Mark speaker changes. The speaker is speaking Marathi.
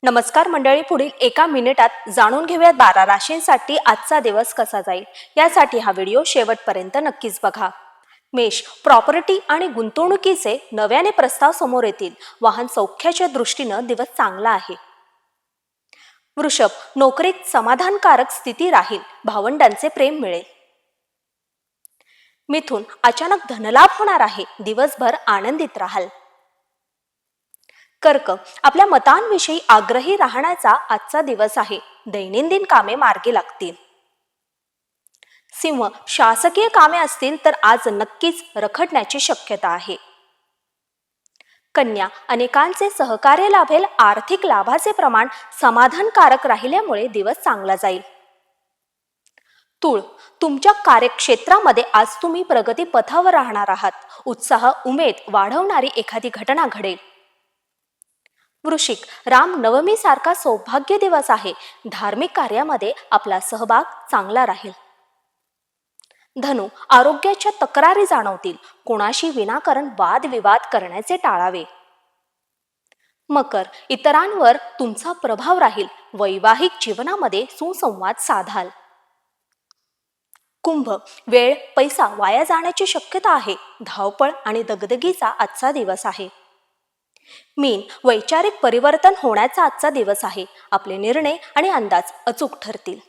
Speaker 1: नमस्कार मंडळी, पुढील एका मिनिटात जाणून घेऊयात 12 राशींसाठी आजचा दिवस कसा जाईल। यासाठी हा व्हिडिओ शेवटपर्यंत नक्कीच बघा। मेष, प्रॉपर्टी आणि गुंतवणुकीचे नव्याने प्रस्ताव समोर येतील। वाहन सौख्याच्या दृष्टीने दिवस चांगला आहे। वृषभ, नोकरीत समाधानकारक स्थिती राहील। भावंडांचे प्रेम मिळेल। मिथुन, अचानक धनलाभ होणार आहे। दिवसभर आनंदित राहाल। कर्क, आपल्या मतांविषयी आग्रही राहण्याचा आजचा दिवस आहे। दैनंदिन कामे मार्गी लागतील। सिंह, शासकीय कामे असतील तर आज नक्कीच रखडण्याची शक्यता आहे। कन्या, अनेकांचे सहकार्य लाभेल। आर्थिक लाभाचे प्रमाण समाधानकारक राहिल्यामुळे दिवस चांगला जाईल। तूळ, तुमच्या कार्यक्षेत्रामध्ये आज तुम्ही प्रगती पथावर राहणार आहात। उत्साह उमेद वाढवणारी एखादी घटना घडेल। वृश्चिक, राम नवमी सारखा सौभाग्य दिवस आहे। धार्मिक कार्यामध्ये आपला सहभाग चांगला राहील। धनु, आरोग्याच्या तक्रारी जाणवतील। कोणाशी विनाकारण वादविवाद करण्याचे टाळावे। मकर, इतरांवर तुमचा प्रभाव राहील। वैवाहिक जीवनामध्ये सुसंवाद साधाल। कुंभ, वेळ पैसा वाया जाण्याची शक्यता आहे। धावपळ आणि दगदगीचा आजचा दिवस आहे। मीन, वैचारिक परिवर्तन होण्याचा आजचा दिवस आहे। आपले निर्णय आणि अंदाज अचूक ठरतील।